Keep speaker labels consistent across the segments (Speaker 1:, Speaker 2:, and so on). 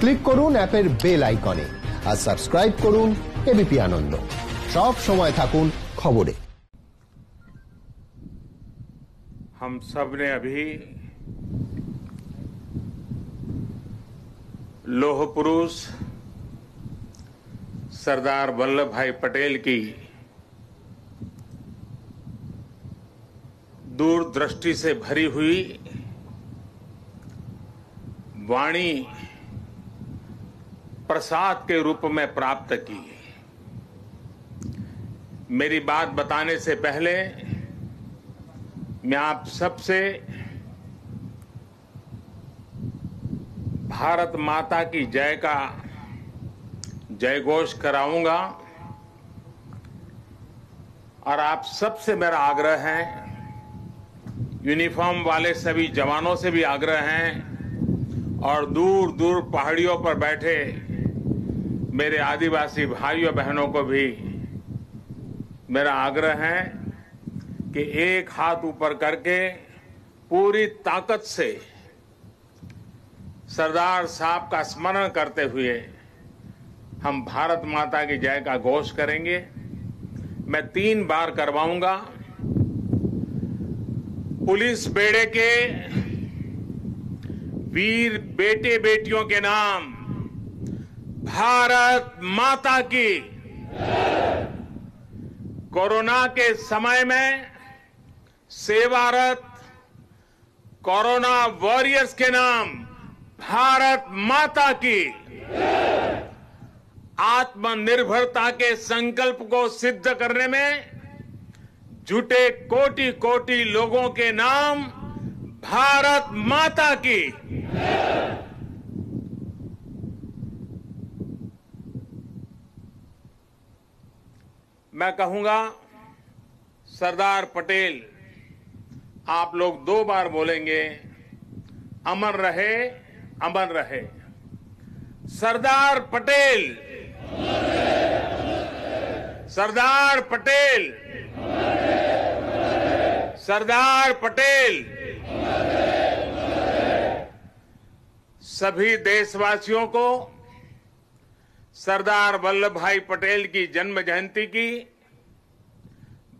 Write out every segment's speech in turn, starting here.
Speaker 1: Click করুন অ্যাপের bell আইকনে আর সাবস্ক্রাইব করুন এবিপি আনন্দ। সব সময় থাকুন খবরে।
Speaker 2: हम सब ने अभी लौह पुरुष सरदार वल्लभ भाई पटेल की दूरदृष्टि से भरी हुई वाणी प्रसाद के रूप में प्राप्त की। मेरी बात बताने से पहले मैं आप सबसे भारत माता की जय का जयघोष कराऊंगा और आप सबसे मेरा आग्रह है, यूनिफॉर्म वाले सभी जवानों से भी आग्रह है और दूर दूर पहाड़ियों पर बैठे मेरे आदिवासी भाइयों बहनों को भी मेरा आग्रह है कि एक हाथ ऊपर करके पूरी ताकत से सरदार साहब का स्मरण करते हुए हम भारत माता की जय का घोष करेंगे। मैं 3 बार करवाऊंगा। पुलिस बेड़े के वीर बेटे बेटियों के नाम भारत माता की। कोरोना के समय में सेवारत कोरोना वॉरियर्स के नाम भारत माता की। आत्मनिर्भरता के संकल्प को सिद्ध करने में जुटे कोटि कोटि लोगों के नाम भारत माता की। मैं कहूंगा, सरदार पटेल, आप लोग 2 बार बोलेंगे, अमर रहे, अमर रहे। सरदार पटेल, सरदार पटेल, सरदार पटेल। सभी देशवासियों को सरदार वल्लभ भाई पटेल की जन्म जयंती की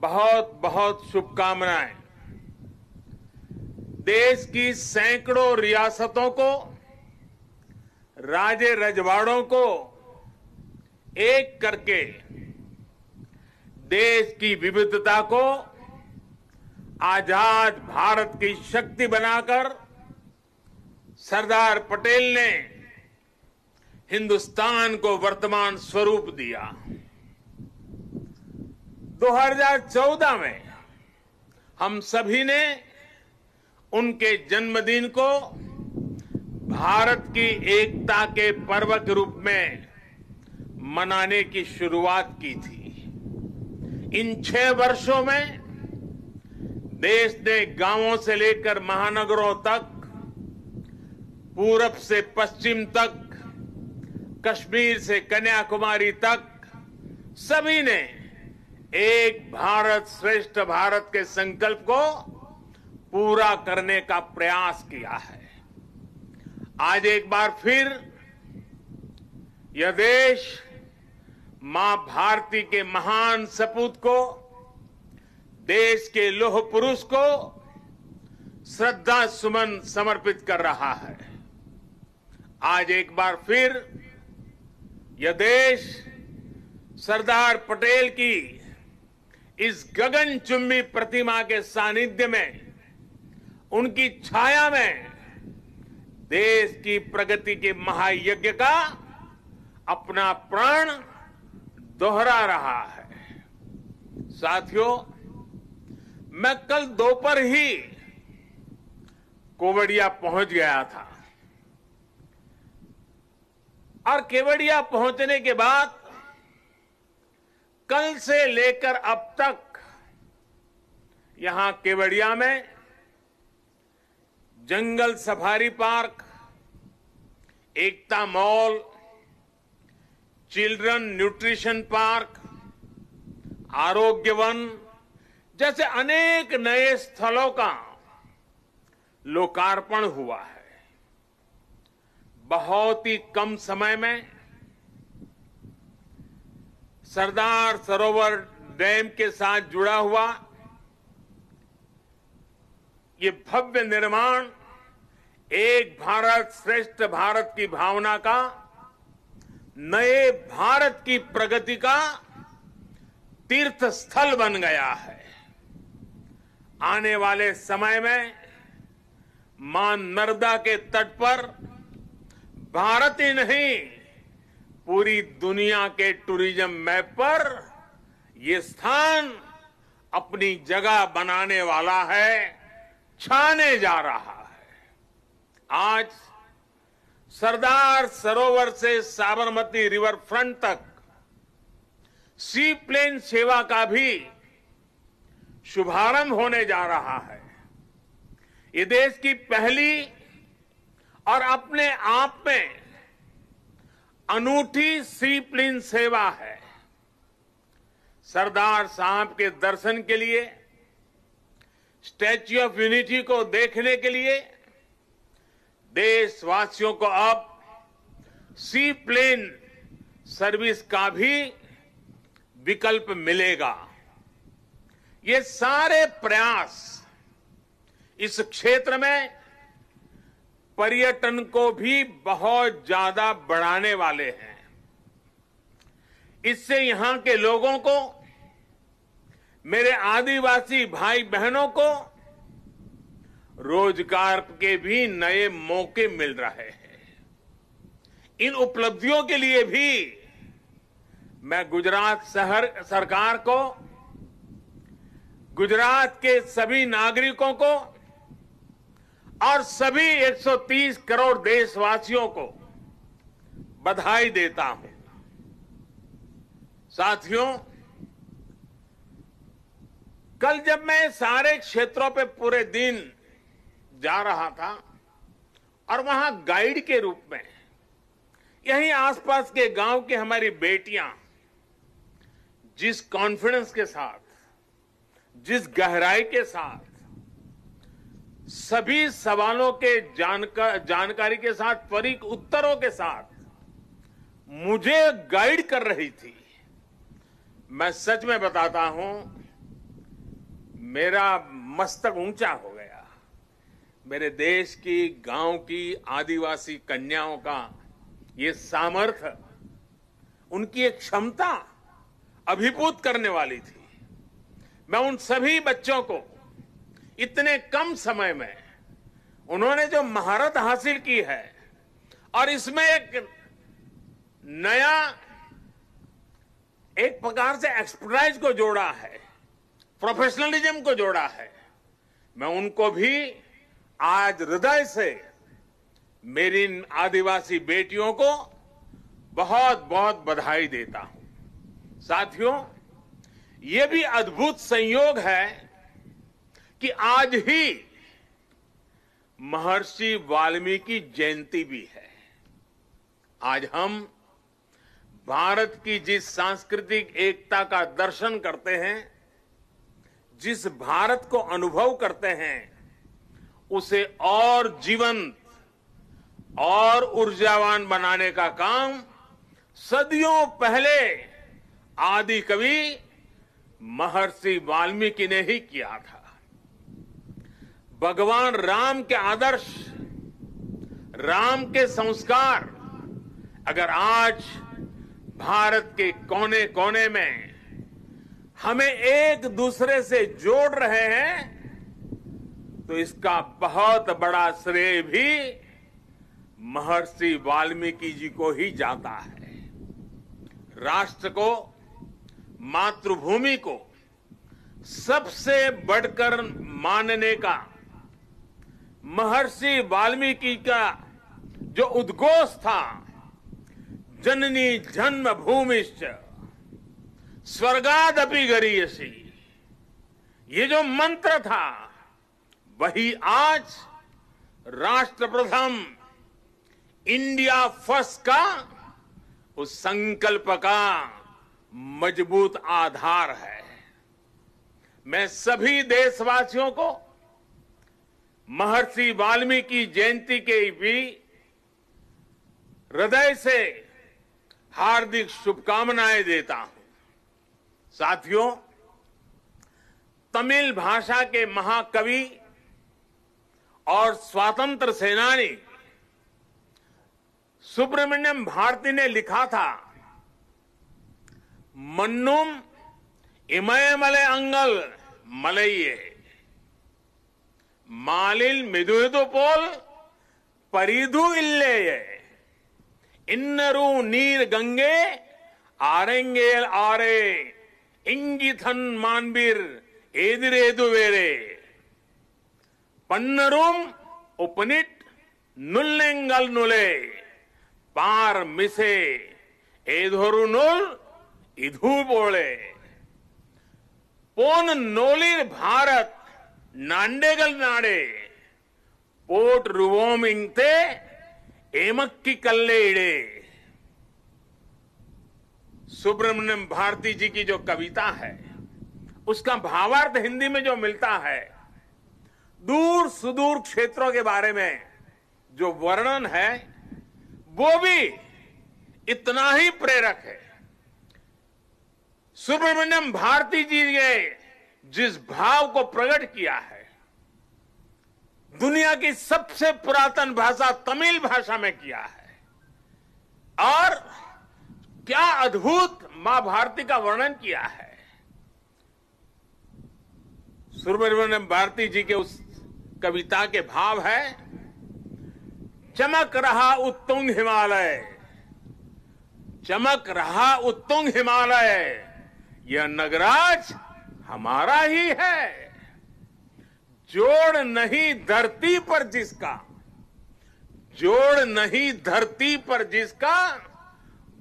Speaker 2: बहुत बहुत शुभकामनाएं। देश की सैकड़ों रियासतों को, राजे रजवाड़ों को एक करके देश की विविधता को आजाद भारत की शक्ति बनाकर सरदार पटेल ने हिंदुस्तान को वर्तमान स्वरूप दिया। 2014 में हम सभी ने उनके जन्मदिन को भारत की एकता के पर्व के रूप में मनाने की शुरुआत की थी। इन 6 वर्षों में देश ने गांवों से लेकर महानगरों तक, पूरब से पश्चिम तक, कश्मीर से कन्याकुमारी तक सभी ने एक भारत श्रेष्ठ भारत के संकल्प को पूरा करने का प्रयास किया है। आज एक बार फिर यह देश मां भारती के महान सपूत को, देश के लौह पुरुष को श्रद्धा सुमन समर्पित कर रहा है। आज एक बार फिर यह देश सरदार पटेल की इस गगनचुंबी प्रतिमा के सानिध्य में, उनकी छाया में देश की प्रगति के महायज्ञ का अपना प्राण दोहरा रहा है। साथियों, मैं कल दोपहर ही केवड़िया पहुंच गया था और केवड़िया पहुंचने के बाद कल से लेकर अब तक यहां केवड़िया में जंगल सफारी पार्क, एकता मॉल, चिल्ड्रन न्यूट्रिशन पार्क, आरोग्य वन जैसे अनेक नए स्थलों का लोकार्पण हुआ है। बहुत ही कम समय में सरदार सरोवर डैम के साथ जुड़ा हुआ ये भव्य निर्माण एक भारत श्रेष्ठ भारत की भावना का, नए भारत की प्रगति का तीर्थ स्थल बन गया है। आने वाले समय में मां नर्मदा के तट पर भारत ही नहीं, पूरी दुनिया के टूरिज्म मैप पर ये स्थान अपनी जगह बनाने वाला है, छाने जा रहा है। आज सरदार सरोवर से साबरमती रिवर फ्रंट तक सी प्लेन सेवा का भी शुभारंभ होने जा रहा है। ये देश की पहली और अपने आप में अनूठी सी प्लेन सेवा है। सरदार साहब के दर्शन के लिए, स्टैच्यू ऑफ यूनिटी को देखने के लिए देशवासियों को अब सी प्लेन सर्विस का भी विकल्प मिलेगा। ये सारे प्रयास इस क्षेत्र में पर्यटन को भी बहुत ज्यादा बढ़ाने वाले हैं। इससे यहां के लोगों को, मेरे आदिवासी भाई बहनों को रोजगार के भी नए मौके मिल रहे हैं। इन उपलब्धियों के लिए भी मैं गुजरात सरकार को, गुजरात के सभी नागरिकों को और सभी 130 करोड़ देशवासियों को बधाई देता हूं। साथियों, कल जब मैं सारे क्षेत्रों पे पूरे दिन जा रहा था और वहां गाइड के रूप में यहीं आसपास के गांव की हमारी बेटियां जिस कॉन्फिडेंस के साथ, जिस गहराई के साथ, सभी सवालों के जानकारी के साथ, त्वरित उत्तरों के साथ मुझे गाइड कर रही थी, मैं सच में बताता हूं, मेरा मस्तक ऊंचा हो गया। मेरे देश की, गांव की आदिवासी कन्याओं का ये सामर्थ्य, उनकी एक क्षमता अभिभूत करने वाली थी। मैं उन सभी बच्चों को इतने कम समय में उन्होंने जो महारत हासिल की है और इसमें एक नया, एक प्रकार से एक्सपर्टाइज को जोड़ा है, प्रोफेशनलिज्म को जोड़ा है, मैं उनको भी आज हृदय से, मेरी आदिवासी बेटियों को बहुत बहुत बधाई देता हूं। साथियों, ये भी अद्भुत संयोग है कि आज ही महर्षि वाल्मीकि जयंती भी है। आज हम भारत की जिस सांस्कृतिक एकता का दर्शन करते हैं, जिस भारत को अनुभव करते हैं, उसे और जीवंत और ऊर्जावान बनाने का काम सदियों पहले आदि कवि महर्षि वाल्मीकि ने ही किया था। भगवान राम के आदर्श, राम के संस्कार अगर आज भारत के कोने कोने में हमें एक दूसरे से जोड़ रहे हैं, तो इसका बहुत बड़ा श्रेय भी महर्षि वाल्मीकि जी को ही जाता है। राष्ट्र को, मातृभूमि को सबसे बढ़कर मानने का महर्षि वाल्मीकि का जो उद्घोष था, जननी जन्मभूमिश्च स्वर्गादपि गरीयसी, ये जो मंत्र था, वही आज राष्ट्र प्रथम, इंडिया फर्स्ट का उस संकल्प का मजबूत आधार है। मैं सभी देशवासियों को महर्षि वाल्मीकि जयंती के भी हृदय से हार्दिक शुभकामनाएं देता हूं। साथियों, तमिल भाषा के महाकवि और स्वतंत्र सेनानी सुब्रमण्यम भारती ने लिखा था, मन्नुम इमयमले अंगल मलइये मालिल मिदुइदु पोल परिधु इल्लेये इन्नरू नीर गंगे आरेंगेल आरे इंगिथन मानबीर एदिरेदु वेरे पन्नरूम उपनिट नुल्लेंगल नुले पार मिसे एधोरु नुल इधु बोले पोन नोलिर भारत नांडेगल नाडे पोट रुवोमिंगते एमक्की कल्लेड़े। सुब्रमण्यम भारती जी की जो कविता है उसका भावार्थ हिंदी में जो मिलता है, दूर सुदूर क्षेत्रों के बारे में जो वर्णन है वो भी इतना ही प्रेरक है। सुब्रमण्यम भारती जी ने जिस भाव को प्रकट किया है, दुनिया की सबसे पुरातन भाषा तमिल भाषा में किया है, और क्या अद्भुत मां भारती का वर्णन किया है। सुब्रमण्यम भारती जी के उस कविता के भाव है, चमक रहा उत्तुंग हिमालय, चमक रहा उत्तुंग हिमालय, यह नगराज हमारा ही है। जोड़ नहीं धरती पर जिसका, जोड़ नहीं धरती पर जिसका,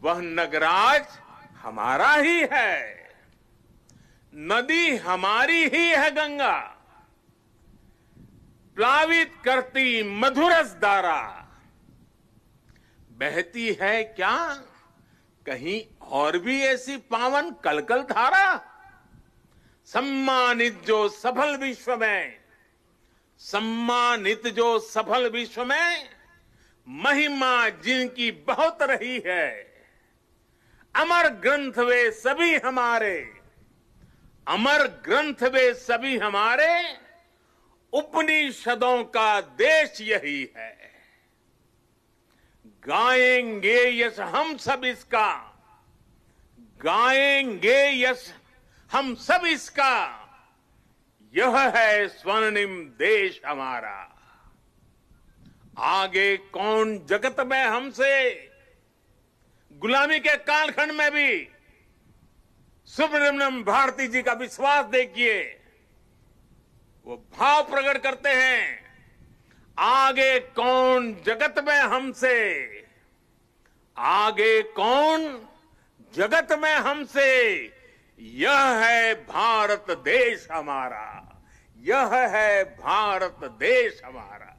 Speaker 2: वह नगराज हमारा ही है। नदी हमारी ही है गंगा, प्लावित करती मधुरस धारा, बहती है क्या कहीं और भी ऐसी पावन कलकल धारा। सम्मानित जो सफल विश्व में, सम्मानित जो सफल विश्व में, महिमा जिनकी बहुत रही है। अमर ग्रंथ वे सभी हमारे, अमर ग्रंथ वे सभी हमारे, उपनिषदों का देश यही है। गाएंगे यश हम सब इसका, गाएंगे यश हम सब इसका, यह है स्वर्णिम देश हमारा। आगे कौन जगत में हमसे, गुलामी के कालखंड में भी सुब्रमण्यम भारती जी का विश्वास देखिए, वो भाव प्रकट करते हैं, आगे कौन जगत में हमसे, आगे कौन जगत में हमसे, यह है भारत देश हमारा, यह है भारत देश हमारा।